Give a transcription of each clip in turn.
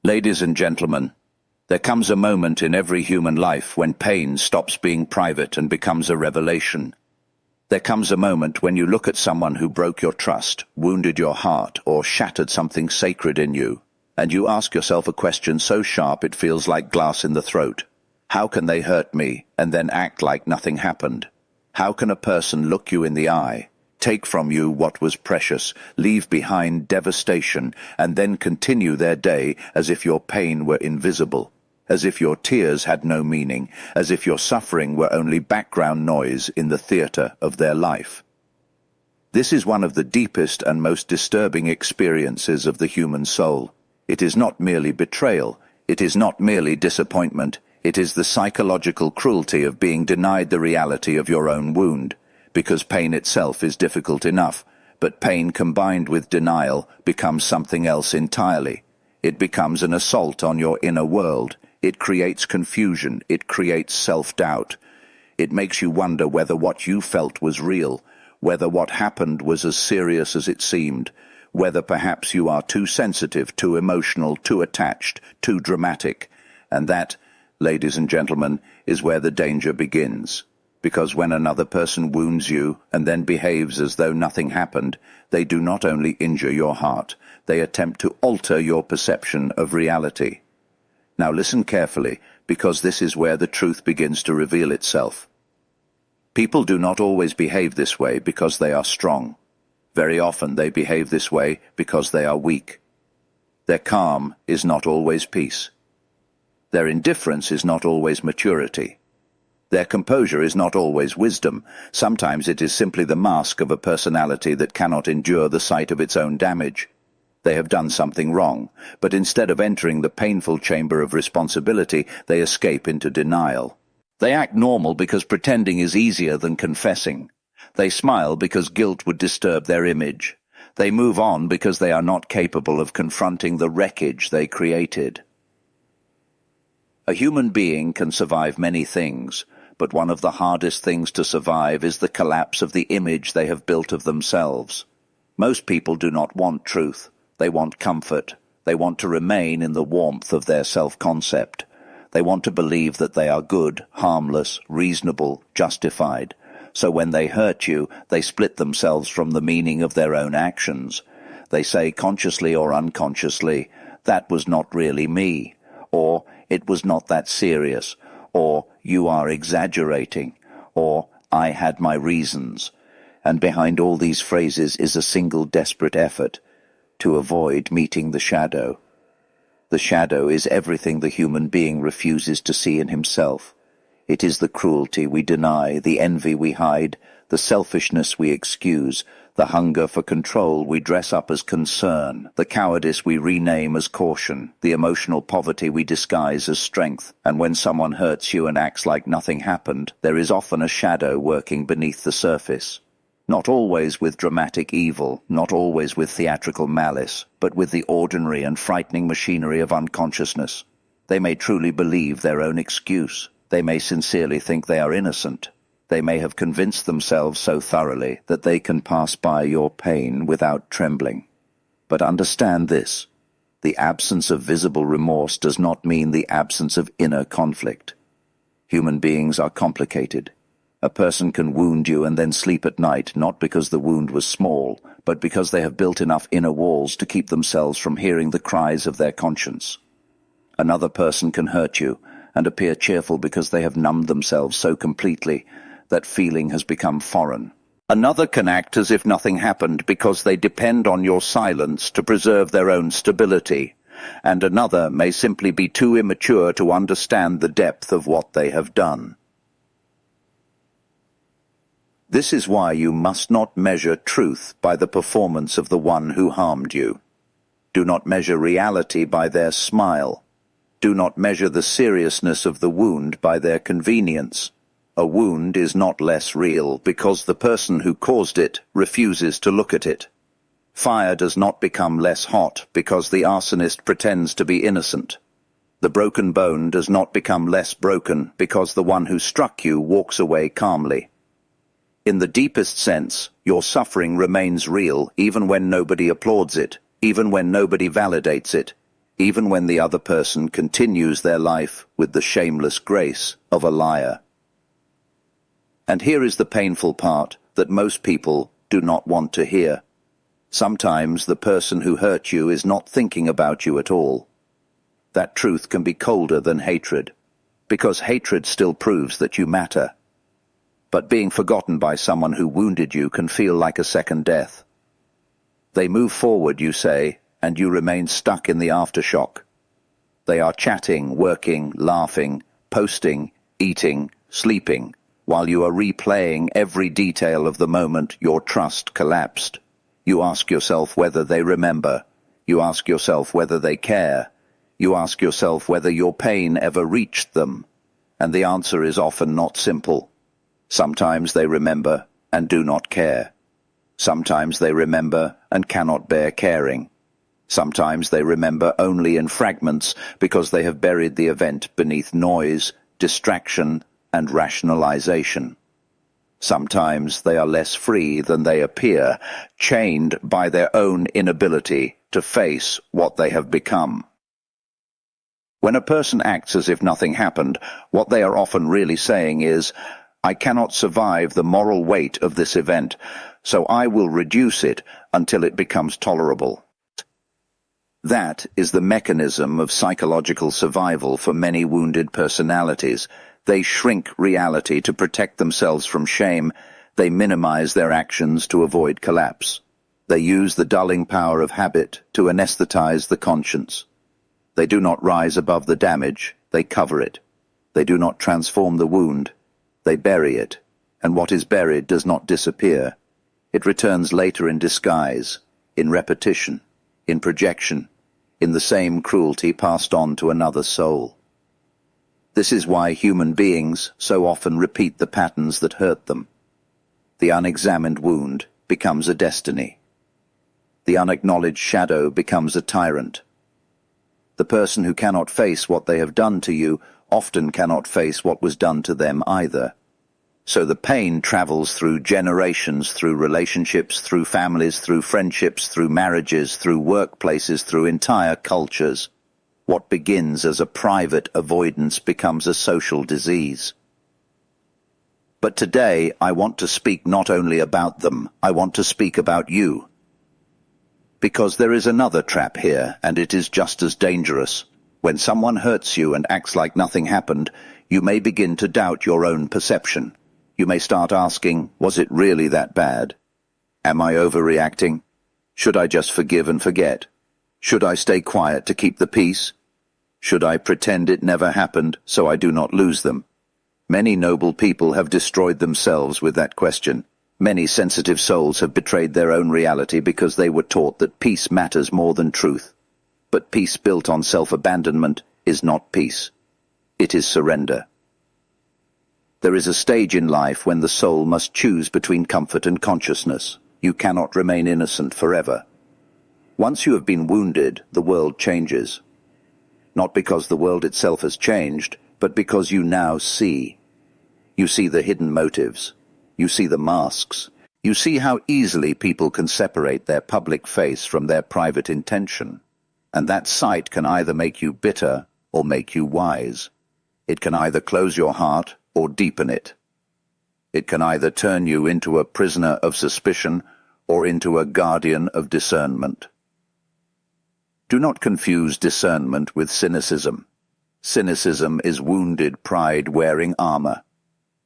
Ladies and gentlemen, there comes a moment in every human life when pain stops being private and becomes a revelation. There comes a moment when you look at someone who broke your trust, wounded your heart, or shattered something sacred in you, and you ask yourself a question so sharp it feels like glass in the throat. How can they hurt me and then act like nothing happened? How can a person look you in the eye, take from you what was precious, leave behind devastation, and then continue their day as if your pain were invisible, as if your tears had no meaning, as if your suffering were only background noise in the theater of their life? This is one of the deepest and most disturbing experiences of the human soul. It is not merely betrayal, it is not merely disappointment, it is the psychological cruelty of being denied the reality of your own wound. Because pain itself is difficult enough, but pain combined with denial becomes something else entirely. It becomes an assault on your inner world. It creates confusion. It creates self-doubt. It makes you wonder whether what you felt was real, whether what happened was as serious as it seemed, whether perhaps you are too sensitive, too emotional, too attached, too dramatic. And that, ladies and gentlemen, is where the danger begins. Because when another person wounds you and then behaves as though nothing happened, they do not only injure your heart, they attempt to alter your perception of reality. Now listen carefully, because this is where the truth begins to reveal itself. People do not always behave this way because they are strong. Very often they behave this way because they are weak. Their calm is not always peace. Their indifference is not always maturity. Their composure is not always wisdom. Sometimes it is simply the mask of a personality that cannot endure the sight of its own damage. They have done something wrong, but instead of entering the painful chamber of responsibility, they escape into denial. They act normal because pretending is easier than confessing. They smile because guilt would disturb their image. They move on because they are not capable of confronting the wreckage they created. A human being can survive many things, but one of the hardest things to survive is the collapse of the image they have built of themselves. Most people do not want truth. They want comfort. They want to remain in the warmth of their self-concept. They want to believe that they are good, harmless, reasonable, justified. So when they hurt you, they split themselves from the meaning of their own actions. They say consciously or unconsciously, "That was not really me," or "It was not that serious," or "You are exaggerating," or "I had my reasons." And behind all these phrases is a single desperate effort to avoid meeting the shadow. The shadow is everything the human being refuses to see in himself. It is the cruelty we deny, the envy we hide, the selfishness we excuse, the hunger for control we dress up as concern, the cowardice we rename as caution, the emotional poverty we disguise as strength. And when someone hurts you and acts like nothing happened, there is often a shadow working beneath the surface. Not always with dramatic evil, not always with theatrical malice, but with the ordinary and frightening machinery of unconsciousness. They may truly believe their own excuse. They may sincerely think they are innocent. They may have convinced themselves so thoroughly that they can pass by your pain without trembling. But understand this: the absence of visible remorse does not mean the absence of inner conflict. Human beings are complicated. A person can wound you and then sleep at night, not because the wound was small, but because they have built enough inner walls to keep themselves from hearing the cries of their conscience. Another person can hurt you and appear cheerful because they have numbed themselves so completely that feeling has become foreign. Another can act as if nothing happened because they depend on your silence to preserve their own stability, and another may simply be too immature to understand the depth of what they have done. This is why you must not measure truth by the performance of the one who harmed you. Do not measure reality by their smile. Do not measure the seriousness of the wound by their convenience. A wound is not less real because the person who caused it refuses to look at it. Fire does not become less hot because the arsonist pretends to be innocent. The broken bone does not become less broken because the one who struck you walks away calmly. In the deepest sense, your suffering remains real even when nobody applauds it, even when nobody validates it, even when the other person continues their life with the shameless grace of a liar. And here is the painful part that most people do not want to hear. Sometimes the person who hurt you is not thinking about you at all. That truth can be colder than hatred, because hatred still proves that you matter. But being forgotten by someone who wounded you can feel like a second death. They move forward, you say, and you remain stuck in the aftershock. They are chatting, working, laughing, posting, eating, sleeping, while you are replaying every detail of the moment your trust collapsed. You ask yourself whether they remember. You ask yourself whether they care. You ask yourself whether your pain ever reached them. And the answer is often not simple. Sometimes they remember and do not care. Sometimes they remember and cannot bear caring. Sometimes they remember only in fragments because they have buried the event beneath noise, distraction, and rationalization. Sometimes they are less free than they appear, chained by their own inability to face what they have become. When a person acts as if nothing happened, what they are often really saying is, "I cannot survive the moral weight of this event, so I will reduce it until it becomes tolerable." That is the mechanism of psychological survival for many wounded personalities. They shrink reality to protect themselves from shame. They minimize their actions to avoid collapse. They use the dulling power of habit to anesthetize the conscience. They do not rise above the damage, they cover it. They do not transform the wound, they bury it, and what is buried does not disappear. It returns later in disguise, in repetition, in projection, in the same cruelty passed on to another soul. This is why human beings so often repeat the patterns that hurt them. The unexamined wound becomes a destiny. The unacknowledged shadow becomes a tyrant. The person who cannot face what they have done to you often cannot face what was done to them either. So the pain travels through generations, through relationships, through families, through friendships, through marriages, through workplaces, through entire cultures. What begins as a private avoidance becomes a social disease. But today I want to speak not only about them, I want to speak about you. Because there is another trap here, and it is just as dangerous. When someone hurts you and acts like nothing happened, you may begin to doubt your own perception. You may start asking, was it really that bad? Am I overreacting? Should I just forgive and forget? Should I stay quiet to keep the peace? Should I pretend it never happened so I do not lose them? Many noble people have destroyed themselves with that question. Many sensitive souls have betrayed their own reality because they were taught that peace matters more than truth. But peace built on self-abandonment is not peace. It is surrender. There is a stage in life when the soul must choose between comfort and consciousness. You cannot remain innocent forever. Once you have been wounded, the world changes. Not because the world itself has changed, but because you now see. You see the hidden motives. You see the masks. You see how easily people can separate their public face from their private intention. And that sight can either make you bitter or make you wise. It can either close your heart or deepen it. It can either turn you into a prisoner of suspicion or into a guardian of discernment. Do not confuse discernment with cynicism. Cynicism is wounded pride wearing armor.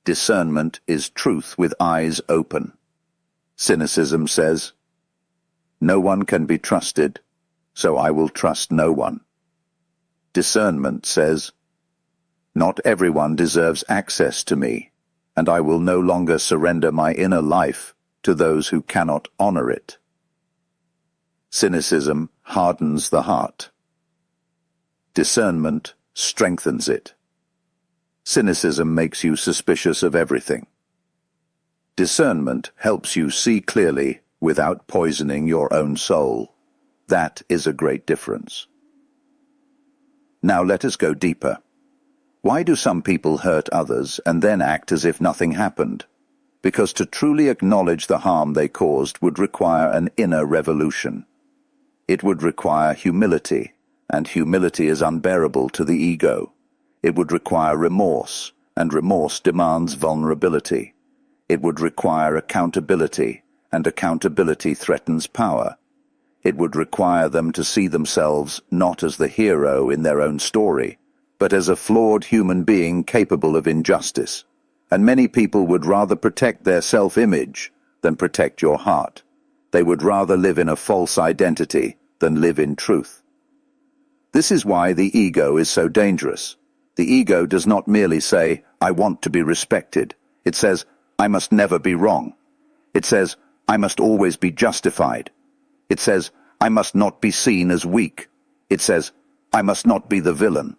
Discernment is truth with eyes open. Cynicism says, "No one can be trusted, so I will trust no one." Discernment says, "Not everyone deserves access to me, and I will no longer surrender my inner life to those who cannot honor it." Cynicism hardens the heart. Discernment strengthens it. Cynicism makes you suspicious of everything. Discernment helps you see clearly without poisoning your own soul. That is a great difference. Now let us go deeper. Why do some people hurt others and then act as if nothing happened? Because to truly acknowledge the harm they caused would require an inner revolution. It would require humility, and humility is unbearable to the ego. It would require remorse, and remorse demands vulnerability. It would require accountability, and accountability threatens power. It would require them to see themselves not as the hero in their own story, but as a flawed human being capable of injustice. And many people would rather protect their self-image than protect your heart. They would rather live in a false identity than live in truth. This is why the ego is so dangerous. The ego does not merely say, "I want to be respected." It says, "I must never be wrong." It says, "I must always be justified." It says, "I must not be seen as weak." It says, "I must not be the villain."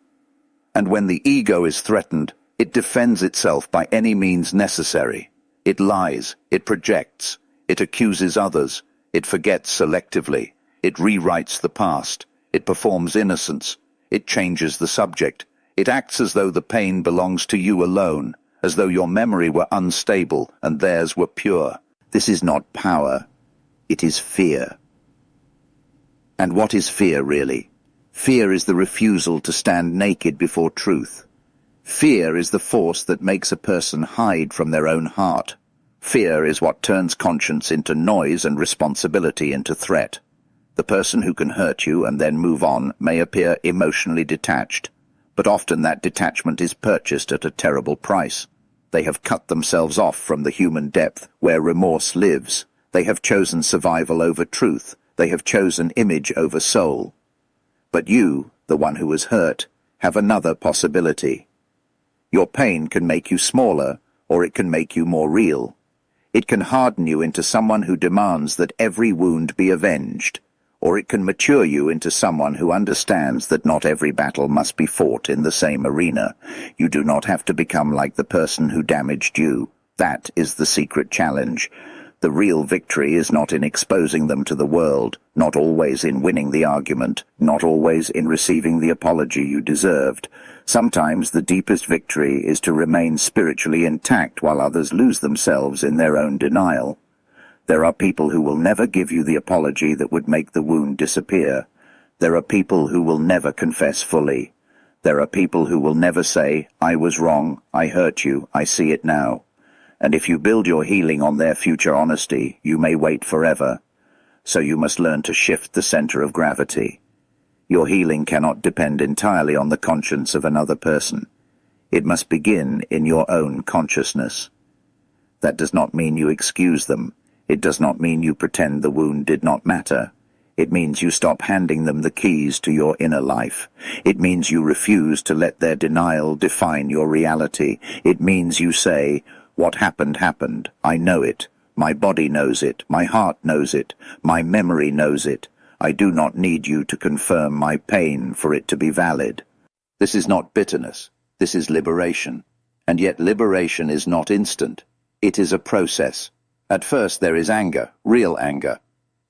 And when the ego is threatened, it defends itself by any means necessary. It lies, it projects, it accuses others, it forgets selectively, it rewrites the past, it performs innocence, it changes the subject, it acts as though the pain belongs to you alone, as though your memory were unstable and theirs were pure. This is not power, it is fear. And what is fear really? Fear is the refusal to stand naked before truth. Fear is the force that makes a person hide from their own heart. Fear is what turns conscience into noise and responsibility into threat. The person who can hurt you and then move on may appear emotionally detached, but often that detachment is purchased at a terrible price. They have cut themselves off from the human depth where remorse lives. They have chosen survival over truth. They have chosen image over soul. But you, the one who was hurt, have another possibility. Your pain can make you smaller, or it can make you more real. It can harden you into someone who demands that every wound be avenged, or it can mature you into someone who understands that not every battle must be fought in the same arena. You do not have to become like the person who damaged you. That is the secret challenge. The real victory is not in exposing them to the world, not always in winning the argument, not always in receiving the apology you deserved. Sometimes the deepest victory is to remain spiritually intact while others lose themselves in their own denial. There are people who will never give you the apology that would make the wound disappear. There are people who will never confess fully. There are people who will never say, "I was wrong, I hurt you, I see it now." And if you build your healing on their future honesty, you may wait forever. So you must learn to shift the center of gravity. Your healing cannot depend entirely on the conscience of another person. It must begin in your own consciousness. That does not mean you excuse them. It does not mean you pretend the wound did not matter. It means you stop handing them the keys to your inner life. It means you refuse to let their denial define your reality. It means you say, "What happened, happened. I know it. My body knows it. My heart knows it. My memory knows it. I do not need you to confirm my pain for it to be valid." This is not bitterness. This is liberation. And yet liberation is not instant. It is a process. At first there is anger, real anger.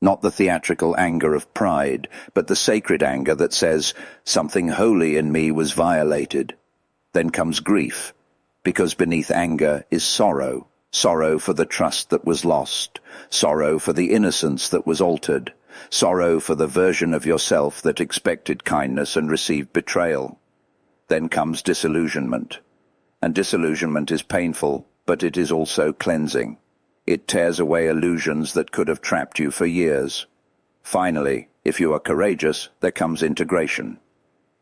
Not the theatrical anger of pride, but the sacred anger that says, "Something holy in me was violated." Then comes grief. Because beneath anger is sorrow, sorrow for the trust that was lost, sorrow for the innocence that was altered, sorrow for the version of yourself that expected kindness and received betrayal. Then comes disillusionment. And disillusionment is painful, but it is also cleansing. It tears away illusions that could have trapped you for years. Finally, if you are courageous, there comes integration.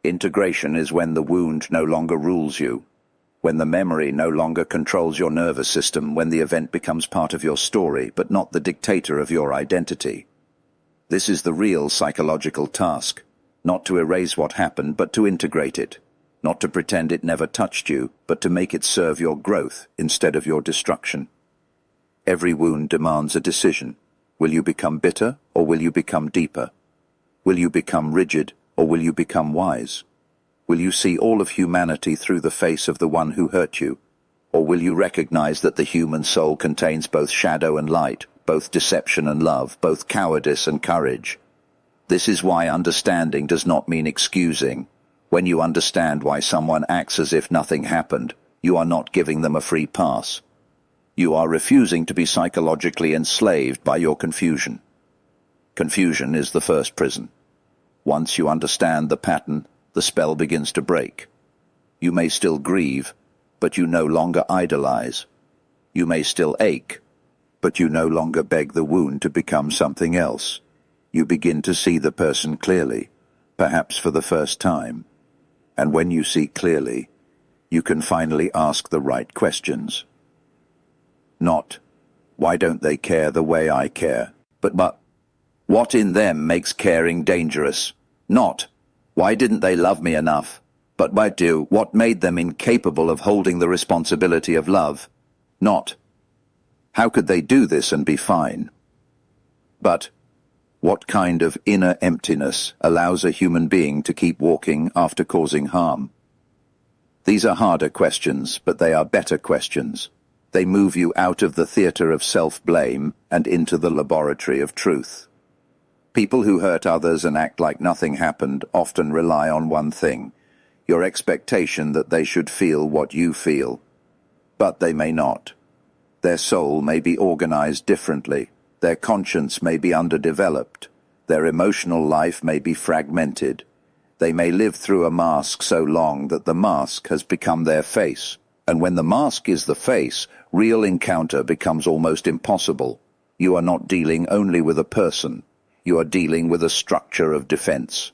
Integration is when the wound no longer rules you, when the memory no longer controls your nervous system, when the event becomes part of your story, but not the dictator of your identity. This is the real psychological task, not to erase what happened, but to integrate it, not to pretend it never touched you, but to make it serve your growth instead of your destruction. Every wound demands a decision. Will you become bitter, or will you become deeper? Will you become rigid, or will you become wise? Will you see all of humanity through the face of the one who hurt you? Or will you recognize that the human soul contains both shadow and light, both deception and love, both cowardice and courage? This is why understanding does not mean excusing. When you understand why someone acts as if nothing happened, you are not giving them a free pass. You are refusing to be psychologically enslaved by your confusion. Confusion is the first prison. Once you understand the pattern, the spell begins to break. You may still grieve, but you no longer idolize. You may still ache, but you no longer beg the wound to become something else. You begin to see the person clearly, perhaps for the first time. And when you see clearly, you can finally ask the right questions. Not, why don't they care the way I care? But what in them makes caring dangerous? Not, why didn't they love me enough? But what made them incapable of holding the responsibility of love? Not, how could they do this and be fine? But, what kind of inner emptiness allows a human being to keep walking after causing harm? These are harder questions, but they are better questions. They move you out of the theater of self-blame and into the laboratory of truth. People who hurt others and act like nothing happened often rely on one thing: your expectation that they should feel what you feel. But they may not. Their soul may be organized differently. Their conscience may be underdeveloped. Their emotional life may be fragmented. They may live through a mask so long that the mask has become their face. And when the mask is the face, real encounter becomes almost impossible. You are not dealing only with a person. You are dealing with a structure of defense.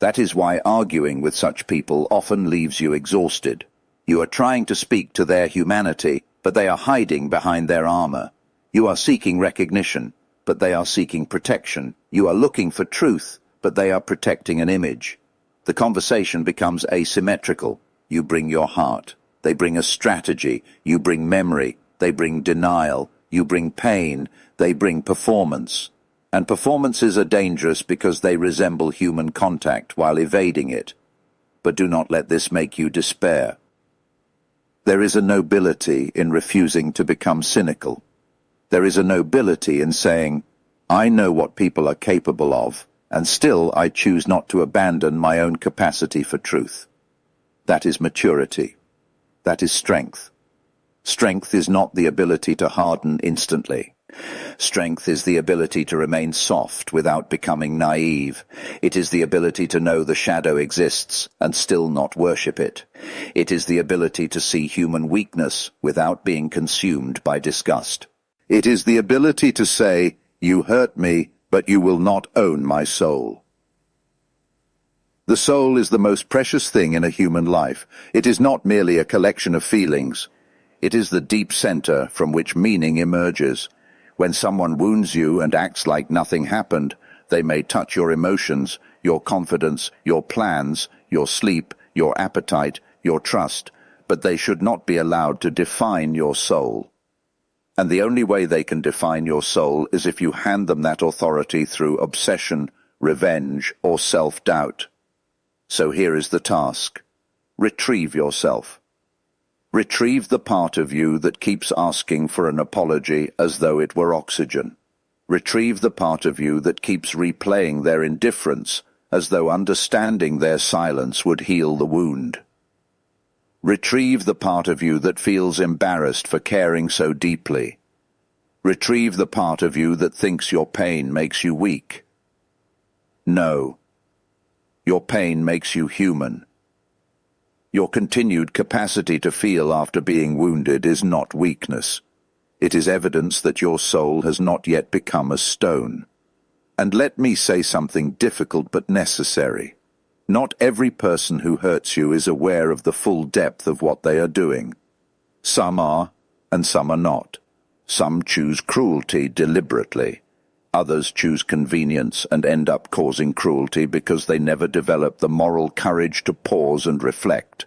That is why arguing with such people often leaves you exhausted. You are trying to speak to their humanity, but they are hiding behind their armor. You are seeking recognition, but they are seeking protection. You are looking for truth, but they are protecting an image. The conversation becomes asymmetrical. You bring your heart. They bring a strategy. You bring memory. They bring denial. You bring pain. They bring performance. And performances are dangerous because they resemble human contact while evading it. But do not let this make you despair. There is a nobility in refusing to become cynical. There is a nobility in saying, I know what people are capable of, and still I choose not to abandon my own capacity for truth. That is maturity. That is strength. Strength is not the ability to harden instantly. Strength is the ability to remain soft without becoming naive. It is the ability to know the shadow exists and still not worship it. It is the ability to see human weakness without being consumed by disgust. It is the ability to say, you hurt me, but you will not own my soul. The soul is the most precious thing in a human life. It is not merely a collection of feelings. It is the deep center from which meaning emerges. When someone wounds you and acts like nothing happened, they may touch your emotions, your confidence, your plans, your sleep, your appetite, your trust, but they should not be allowed to define your soul. And the only way they can define your soul is if you hand them that authority through obsession, revenge, or self-doubt. So here is the task. Retrieve yourself. Retrieve the part of you that keeps asking for an apology as though it were oxygen. Retrieve the part of you that keeps replaying their indifference as though understanding their silence would heal the wound. Retrieve the part of you that feels embarrassed for caring so deeply. Retrieve the part of you that thinks your pain makes you weak. No. Your pain makes you human. Your continued capacity to feel after being wounded is not weakness. It is evidence that your soul has not yet become a stone. And let me say something difficult but necessary. Not every person who hurts you is aware of the full depth of what they are doing. Some are, and some are not. Some choose cruelty deliberately. Others choose convenience and end up causing cruelty because they never develop the moral courage to pause and reflect.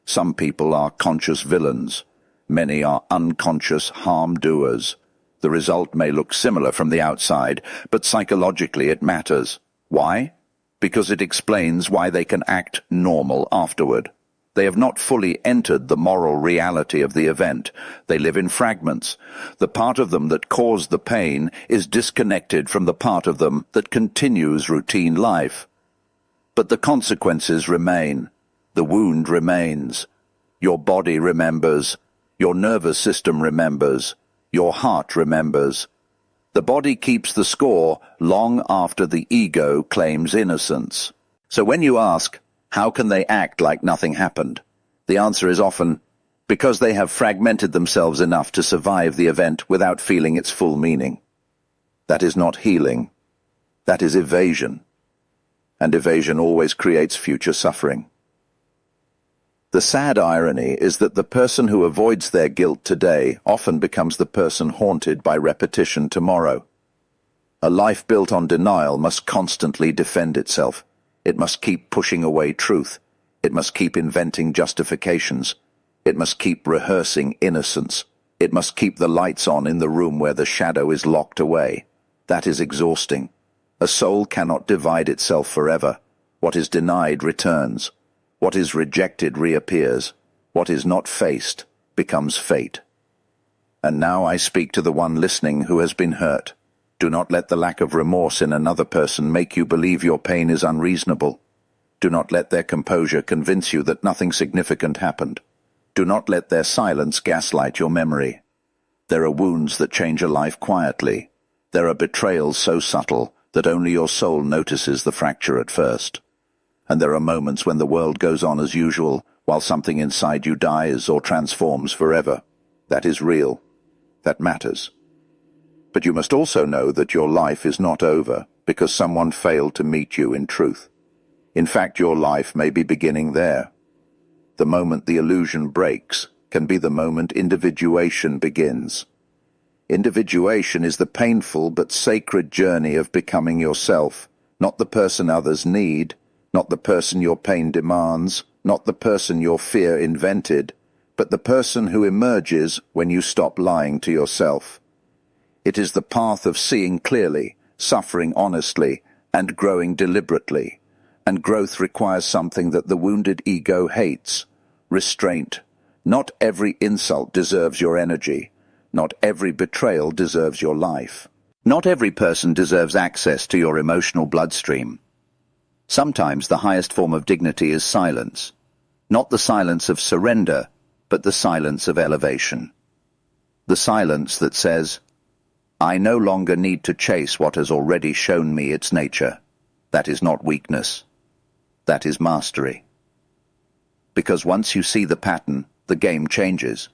Some people are conscious villains. Many are unconscious harm-doers. The result may look similar from the outside, but psychologically it matters. Why? Because it explains why they can act normal afterward. They have not fully entered the moral reality of the event. They live in fragments. The part of them that caused the pain is disconnected from the part of them that continues routine life. But the consequences remain. The wound remains. Your body remembers. Your nervous system remembers. Your heart remembers. The body keeps the score long after the ego claims innocence. So when you ask, how can they act like nothing happened? The answer is often, because they have fragmented themselves enough to survive the event without feeling its full meaning. That is not healing. That is evasion. And evasion always creates future suffering. The sad irony is that the person who avoids their guilt today often becomes the person haunted by repetition tomorrow. A life built on denial must constantly defend itself. It must keep pushing away truth. It must keep inventing justifications. It must keep rehearsing innocence. It must keep the lights on in the room where the shadow is locked away. That is exhausting. A soul cannot divide itself forever. What is denied returns. What is rejected reappears. What is not faced becomes fate. And now I speak to the one listening who has been hurt. Do not let the lack of remorse in another person make you believe your pain is unreasonable. Do not let their composure convince you that nothing significant happened. Do not let their silence gaslight your memory. There are wounds that change a life quietly. There are betrayals so subtle that only your soul notices the fracture at first. And there are moments when the world goes on as usual, while something inside you dies or transforms forever. That is real. That matters. But you must also know that your life is not over because someone failed to meet you in truth. In fact, your life may be beginning there. The moment the illusion breaks can be the moment individuation begins. Individuation is the painful but sacred journey of becoming yourself, not the person others need, not the person your pain demands, not the person your fear invented, but the person who emerges when you stop lying to yourself. It is the path of seeing clearly, suffering honestly, and growing deliberately. And growth requires something that the wounded ego hates: restraint. Not every insult deserves your energy. Not every betrayal deserves your life. Not every person deserves access to your emotional bloodstream. Sometimes the highest form of dignity is silence. Not the silence of surrender, but the silence of elevation. The silence that says, I no longer need to chase what has already shown me its nature. That is not weakness. That is mastery. Because once you see the pattern, the game changes.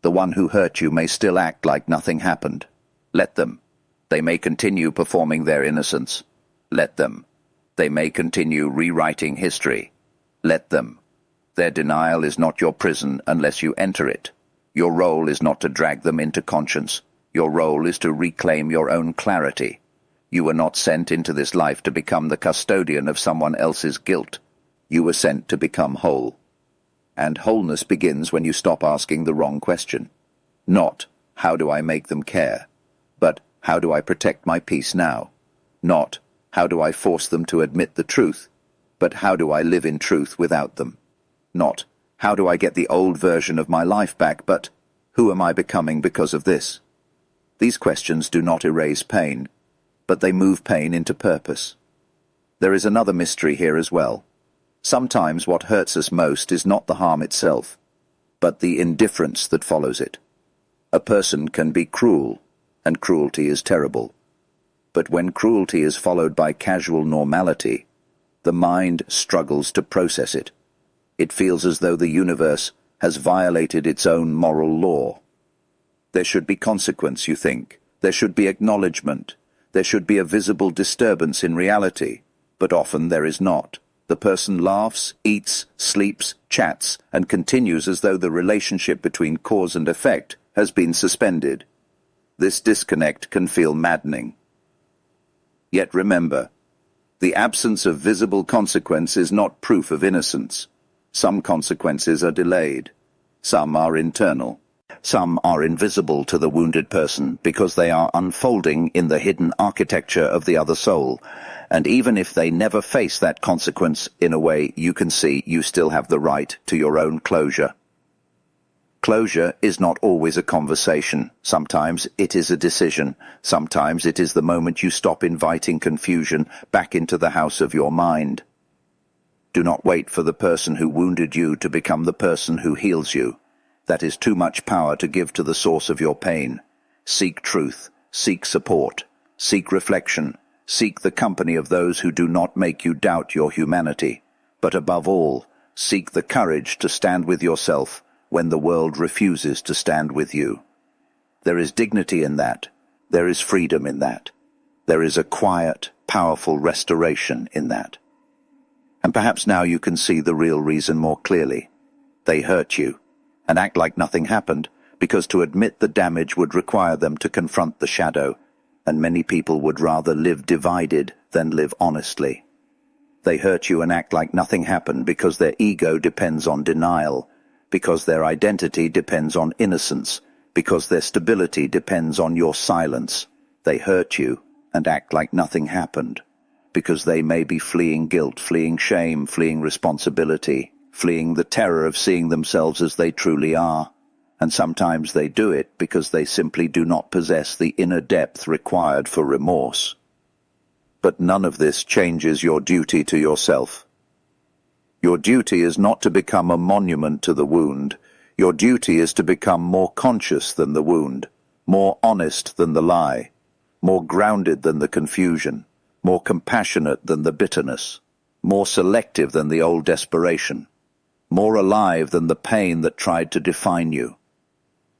The one who hurt you may still act like nothing happened. Let them. They may continue performing their innocence. Let them. They may continue rewriting history. Let them. Their denial is not your prison unless you enter it. Your role is not to drag them into conscience. Your role is to reclaim your own clarity. You were not sent into this life to become the custodian of someone else's guilt. You were sent to become whole. And wholeness begins when you stop asking the wrong question. Not, how do I make them care? But, how do I protect my peace now? Not, how do I force them to admit the truth? But how do I live in truth without them? Not, how do I get the old version of my life back, but who am I becoming because of this? These questions do not erase pain, but they move pain into purpose. There is another mystery here as well. Sometimes what hurts us most is not the harm itself, but the indifference that follows it. A person can be cruel, and cruelty is terrible. But when cruelty is followed by casual normality, the mind struggles to process it. It feels as though the universe has violated its own moral law. There should be consequence, you think. There should be acknowledgement. There should be a visible disturbance in reality, but often there is not. The person laughs, eats, sleeps, chats, and continues as though the relationship between cause and effect has been suspended. This disconnect can feel maddening. Yet remember, the absence of visible consequence is not proof of innocence. Some consequences are delayed. Some are internal. Some are invisible to the wounded person because they are unfolding in the hidden architecture of the other soul. And even if they never face that consequence in a way you can see, you still have the right to your own closure. Closure is not always a conversation. Sometimes it is a decision. Sometimes it is the moment you stop inviting confusion back into the house of your mind. Do not wait for the person who wounded you to become the person who heals you. That is too much power to give to the source of your pain. Seek truth. Seek support. Seek reflection. Seek the company of those who do not make you doubt your humanity. But above all, seek the courage to stand with yourself when the world refuses to stand with you. There is dignity in that. There is freedom in that. There is a quiet, powerful restoration in that. And perhaps now you can see the real reason more clearly. They hurt you, and act like nothing happened, because to admit the damage would require them to confront the shadow, and many people would rather live divided than live honestly. They hurt you and act like nothing happened because their ego depends on denial, because their identity depends on innocence, because their stability depends on your silence. They hurt you and act like nothing happened, because they may be fleeing guilt, fleeing shame, fleeing responsibility, fleeing the terror of seeing themselves as they truly are. And sometimes they do it because they simply do not possess the inner depth required for remorse. But none of this changes your duty to yourself. Your duty is not to become a monument to the wound. Your duty is to become more conscious than the wound, more honest than the lie, more grounded than the confusion, more compassionate than the bitterness, more selective than the old desperation, more alive than the pain that tried to define you.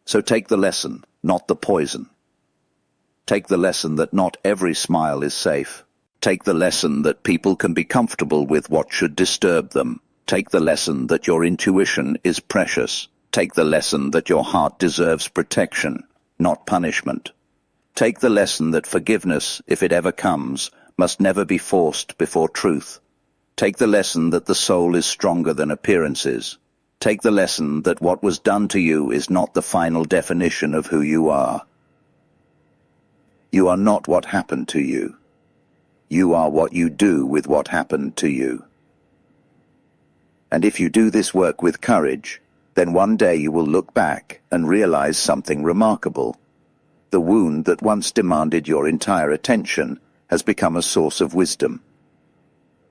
So take the lesson, not the poison. Take the lesson that not every smile is safe. Take the lesson that people can be comfortable with what should disturb them. Take the lesson that your intuition is precious. Take the lesson that your heart deserves protection, not punishment. Take the lesson that forgiveness, if it ever comes, must never be forced before truth. Take the lesson that the soul is stronger than appearances. Take the lesson that what was done to you is not the final definition of who you are. You are not what happened to you. You are what you do with what happened to you. And if you do this work with courage, then one day you will look back and realize something remarkable. The wound that once demanded your entire attention has become a source of wisdom.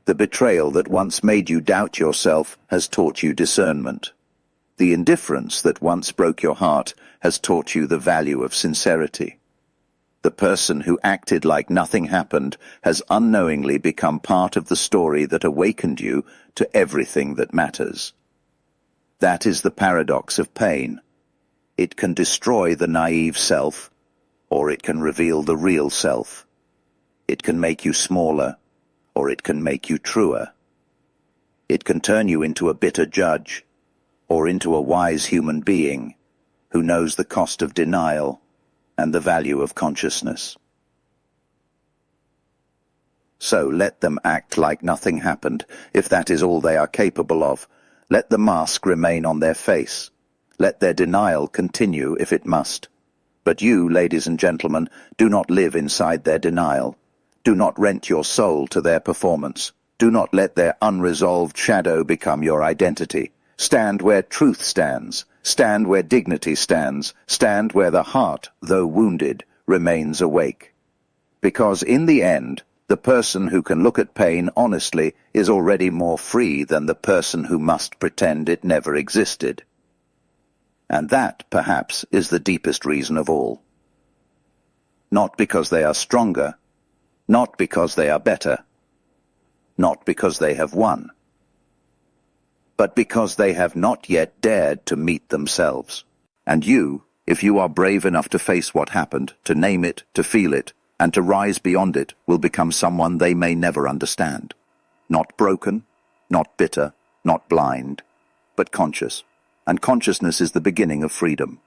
The betrayal that once made you doubt yourself has taught you discernment. The indifference that once broke your heart has taught you the value of sincerity. The person who acted like nothing happened has unknowingly become part of the story that awakened you to everything that matters. That is the paradox of pain. It can destroy the naive self, or it can reveal the real self. It can make you smaller, or it can make you truer. It can turn you into a bitter judge, or into a wise human being who knows the cost of denial and the value of consciousness. So let them act like nothing happened, if that is all they are capable of. Let the mask remain on their face. Let their denial continue if it must. But you, ladies and gentlemen, do not live inside their denial. Do not rent your soul to their performance. Do not let their unresolved shadow become your identity. Stand where truth stands. Stand where dignity stands. Stand where the heart, though wounded, remains awake. Because in the end, the person who can look at pain honestly is already more free than the person who must pretend it never existed. And that, perhaps, is the deepest reason of all. Not because they are stronger, not because they are better, not because they have won, but because they have not yet dared to meet themselves. And you, if you are brave enough to face what happened, to name it, to feel it, and to rise beyond it, will become someone they may never understand. Not broken, not bitter, not blind, but conscious. And consciousness is the beginning of freedom.